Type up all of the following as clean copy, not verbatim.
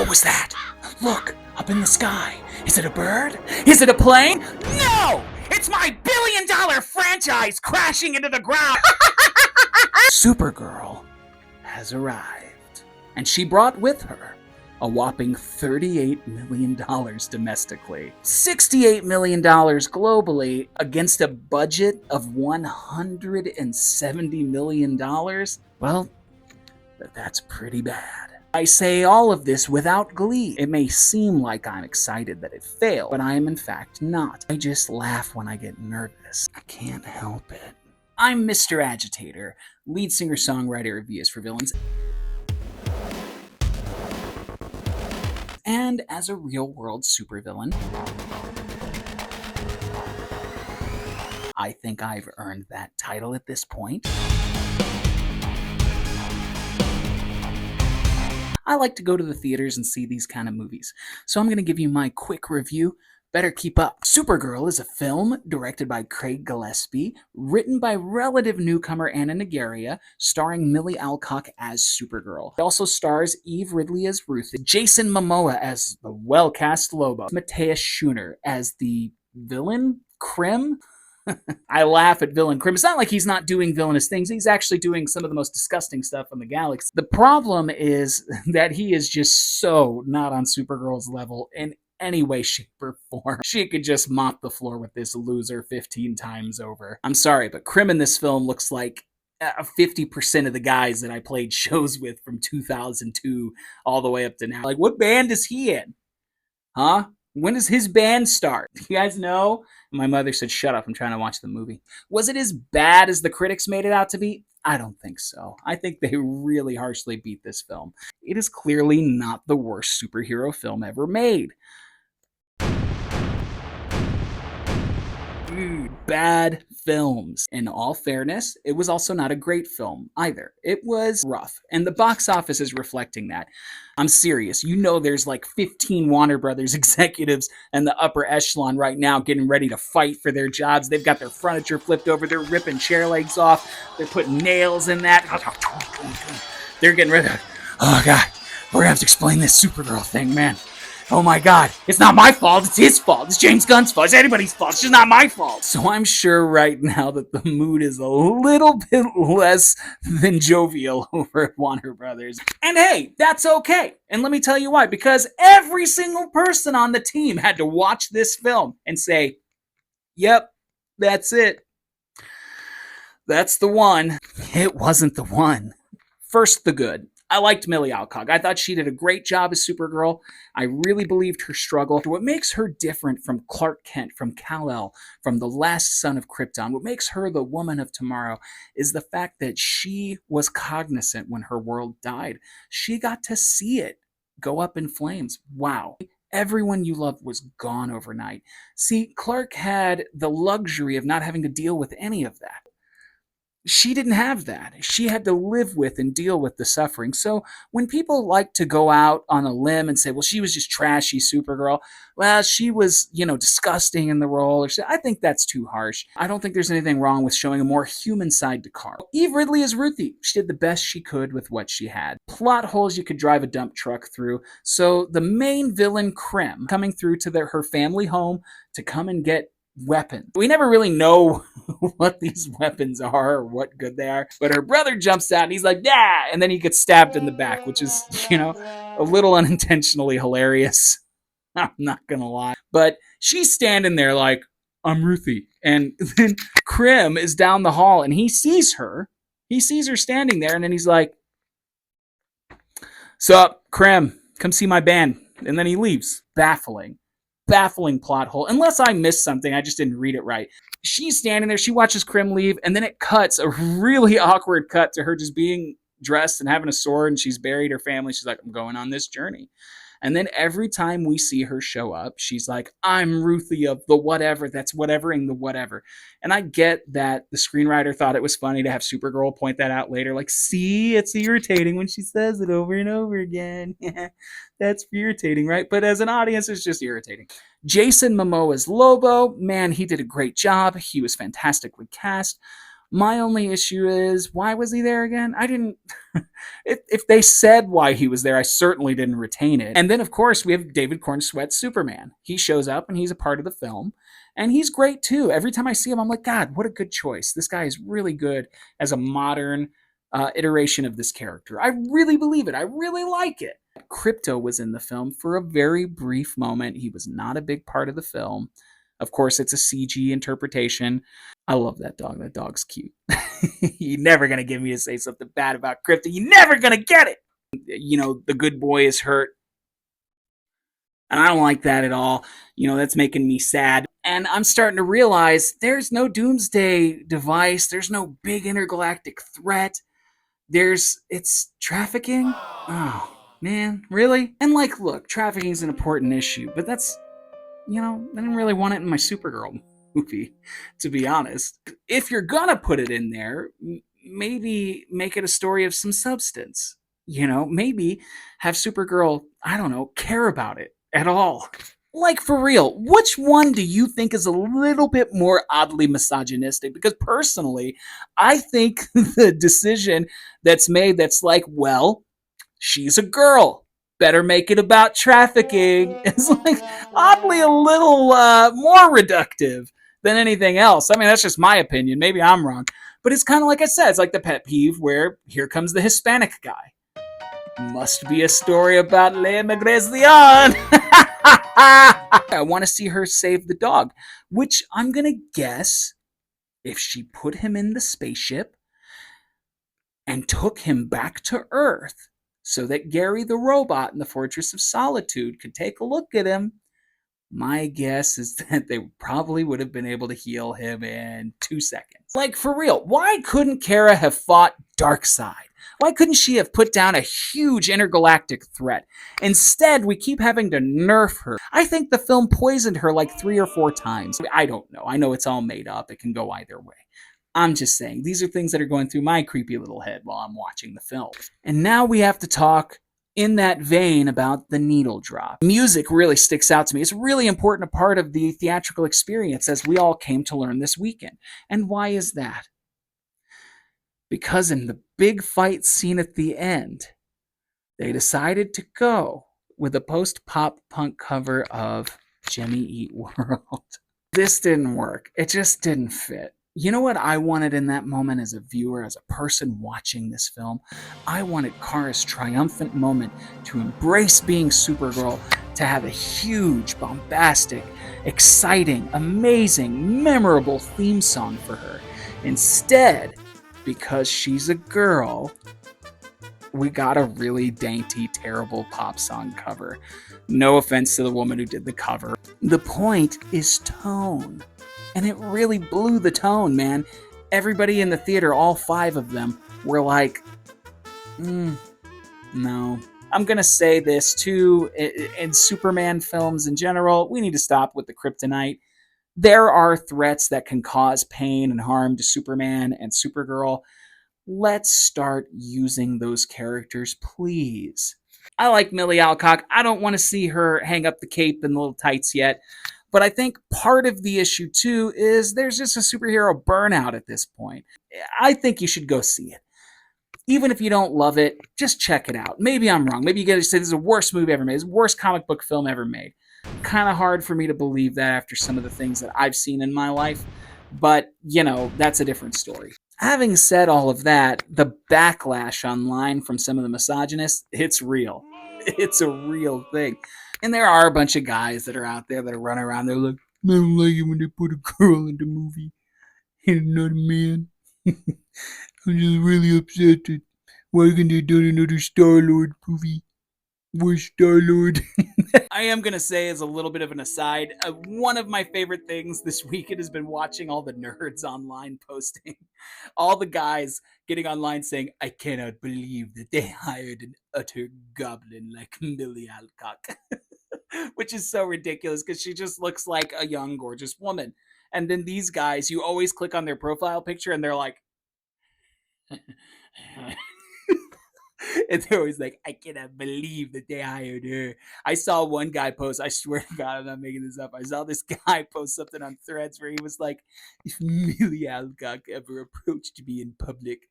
What was that? Look, up in the sky. Is it a bird? Is it a plane? No! It's my billion-dollar franchise crashing into the ground! Supergirl has arrived, and she brought with her a whopping $38 million domestically, $68 million globally against a budget of $170 million. Well, that's pretty bad. I say all of this without glee. It may seem like I'm excited that it failed, but I am in fact not. I just laugh when I get nervous. I can't help it. I'm Mr. Agitator, lead singer-songwriter of Visforvillains, and as a real-world supervillain, I think I've earned that title at this point. I like to go to the theaters and see these kind of movies, so I'm going to give you my quick review. Better keep up. Supergirl is a film directed by Craig Gillespie, written by relative newcomer Anna Nagaria, starring Millie Alcock as Supergirl. It also stars Eve Ridley as Ruth, Jason Momoa as the well-cast Lobo, Matthias Schoener as the villain, Krim. I laugh at villain Krim. It's not like he's not doing villainous things. He's actually doing some of the most disgusting stuff in the galaxy. The problem is that he is just so not on Supergirl's level in any way, shape, or form. She could just mop the floor with this loser 15 times over. I'm sorry, but Krim in this film looks like 50% of the guys that I played shows with from 2002 all the way up to now. Like, what band is he in? Huh? When does his band start? Do you guys know? My mother said, shut up, I'm trying to watch the movie. Was it as bad as the critics made it out to be? I don't think so. I think they really harshly beat this film. It is clearly not the worst superhero film ever made. Bad films. In all fairness, it was also not a great film either. It was rough, and the box office is reflecting that. I'm serious. You know there's like 15 Warner Brothers executives in the upper echelon right now getting ready to fight for their jobs. They've got their furniture flipped over. They're ripping chair legs off. They're putting nails in that. They're getting rid of... Oh, God. We're going to have to explain this Supergirl thing, man. Oh my God, it's not my fault, it's his fault, it's James Gunn's fault, it's anybody's fault, it's just not my fault. So I'm sure right now that the mood is a little bit less than jovial over at Warner Brothers. And hey, that's okay. And let me tell you why, because every single person on the team had to watch this film and say, yep, that's it. That's the one. It wasn't the one. First, the good. I liked Millie Alcock. I thought she did a great job as Supergirl. I really believed her struggle. What makes her different from Clark Kent, from Kal-El, from the last son of Krypton, what makes her the woman of tomorrow is the fact that she was cognizant when her world died. She got to see it go up in flames. Wow. Everyone you loved was gone overnight. See, Clark had the luxury of not having to deal with any of that. She didn't have that. She had to live with and deal with the suffering. So when people like to go out on a limb and say, well, she was just trashy Supergirl, well, she was, disgusting in the role, I think that's too harsh. I don't think there's anything wrong with showing a more human side to Kara. Eve Ridley is Ruthie. She did the best she could with what she had. Plot holes you could drive a dump truck through. So the main villain, Krim, coming through to her family home to come and get weapons. We never really know what these weapons are or what good they are, but her brother jumps out and he's like, yeah, and then he gets stabbed in the back, which is, a little unintentionally hilarious. I'm not gonna lie. But she's standing there like, I'm Ruthie. And then Krim is down the hall and he sees her. He sees her standing there and then he's like, sup, Krim, come see my band. And then he leaves. Baffling plot hole. Unless I missed something, I just didn't read it right. She's standing there, she watches Krim leave, and then it cuts, a really awkward cut to her just being dressed and having a sword, and she's buried her family. She's like, I'm going on this journey. And then every time we see her show up, she's like, I'm Ruthie of the whatever, that's whatevering the whatever. And I get that the screenwriter thought it was funny to have Supergirl point that out later. Like, see, it's irritating when she says it over and over again. That's irritating, right? But as an audience, it's just irritating. Jason Momoa's Lobo, man, he did a great job. He was fantastically cast. My only issue is, why was he there again? I didn't. If they said why he was there, I certainly didn't retain it. And then, of course, we have David Cornsweet's Superman. He shows up and he's a part of the film. And he's great too. Every time I see him, I'm like, God, what a good choice. This guy is really good as a modern iteration of this character. I really believe it. I really like it. Crypto was in the film for a very brief moment. He was not a big part of the film. Of course, it's a CG interpretation. I love that dog. That dog's cute. You're never going to get me to say something bad about Crypto. You're never going to get it. The good boy is hurt. And I don't like that at all. That's making me sad. And I'm starting to realize there's no doomsday device. There's no big intergalactic threat. It's trafficking. Oh, man, really? And look, trafficking is an important issue, but that's, I didn't really want it in my Supergirl movie, to be honest. If you're gonna put it in there, maybe make it a story of some substance. Maybe have Supergirl, I don't know, care about it at all. For real, which one do you think is a little bit more oddly misogynistic? Because personally, I think the decision that's made that's well, she's a girl. Better make it about trafficking. It's oddly a little more reductive than anything else. I mean, that's just my opinion. Maybe I'm wrong. But it's kind of like I said, it's like the pet peeve where here comes the Hispanic guy. Must be a story about La Migración. I want to see her save the dog, which I'm going to guess if she put him in the spaceship and took him back to Earth so that Gary the robot in the Fortress of Solitude could take a look at him, my guess is that they probably would have been able to heal him in 2 seconds. For real, why couldn't Kara have fought Darkseid? Why couldn't she have put down a huge intergalactic threat? Instead, we keep having to nerf her. I think the film poisoned her 3 or 4 times. I don't know. I know it's all made up. It can go either way. I'm just saying, these are things that are going through my creepy little head while I'm watching the film. And now we have to talk in that vein about the needle drop. Music really sticks out to me. It's a really important part of the theatrical experience, as we all came to learn this weekend. And why is that? Because in the big fight scene at the end, they decided to go with a post-pop punk cover of Jimmy Eat World. This didn't work. It just didn't fit. You know what I wanted in that moment as a viewer, as a person watching this film? I wanted Kara's triumphant moment to embrace being Supergirl, to have a huge, bombastic, exciting, amazing, memorable theme song for her. Instead, because she's a girl, we got a really dainty, terrible pop song cover. No offense to the woman who did the cover. The point is tone. And it really blew the tone, man. Everybody in the theater, all 5 of them, were like, no. I'm going to say this, too. In Superman films in general, we need to stop with the kryptonite. There are threats that can cause pain and harm to Superman and Supergirl. Let's start using those characters, please. I like Millie Alcock. I don't want to see her hang up the cape and the little tights yet. But I think part of the issue, too, is there's just a superhero burnout at this point. I think you should go see it. Even if you don't love it, just check it out. Maybe I'm wrong. Maybe you gotta say this is the worst movie ever made. It's the worst comic book film ever made. Kind of hard for me to believe that after some of the things that I've seen in my life. But, that's a different story. Having said all of that, the backlash online from some of the misogynists, it's real. It's a real thing. And there are a bunch of guys that are out there that are running around. They're like, I don't like it when they put a girl in the movie and not a man. I'm just really upset that why can't they do another Star-Lord movie? Where's Star-Lord? I am going to say, as a little bit of an aside, one of my favorite things this weekend has been watching all the nerds online posting. All the guys getting online saying, I cannot believe that they hired an utter goblin like Millie Alcock. Which is so ridiculous because she just looks like a young, gorgeous woman. And then these guys, you always click on their profile picture and they're like... And they're always like, I cannot believe that they hired her. I saw one guy post, I swear to God, I'm not making this up. I saw this guy post something on Threads where he was like, if Millie Alcock ever approached me in public,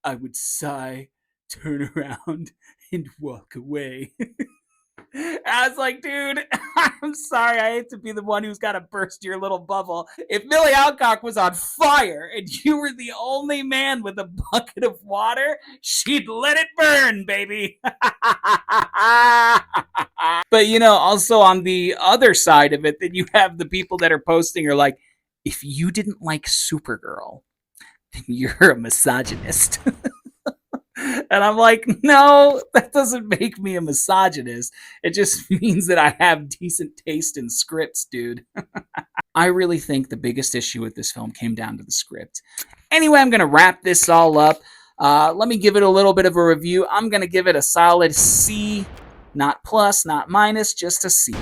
I would sigh, turn around, and walk away. I was like, dude, I'm sorry. I hate to be the one who's got to burst your little bubble. If Millie Alcock was on fire and you were the only man with a bucket of water, she'd let it burn, baby. But, also on the other side of it, then you have the people that are posting are like, if you didn't like Supergirl, then you're a misogynist. And I'm like, no, that doesn't make me a misogynist. It just means that I have decent taste in scripts, dude. I really think the biggest issue with this film came down to the script. Anyway, I'm going to wrap this all up. Let me give it a little bit of a review. I'm going to give it a solid C, not plus, not minus, just a C.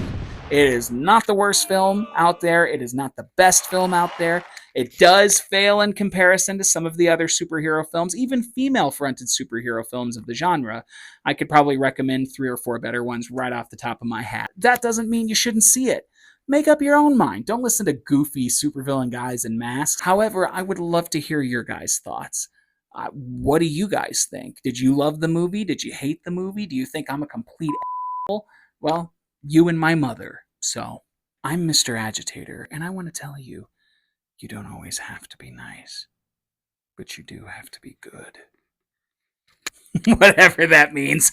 It is not the worst film out there. It is not the best film out there. It does fail in comparison to some of the other superhero films, even female-fronted superhero films of the genre. I could probably recommend 3 or 4 better ones right off the top of my hat. That doesn't mean you shouldn't see it. Make up your own mind. Don't listen to goofy supervillain guys in masks. However, I would love to hear your guys' thoughts. What do you guys think? Did you love the movie? Did you hate the movie? Do you think I'm a complete asshole? Well, you and my mother. So, I'm Mr. Agitator, and I want to tell you, you don't always have to be nice, but you do have to be good. Whatever that means.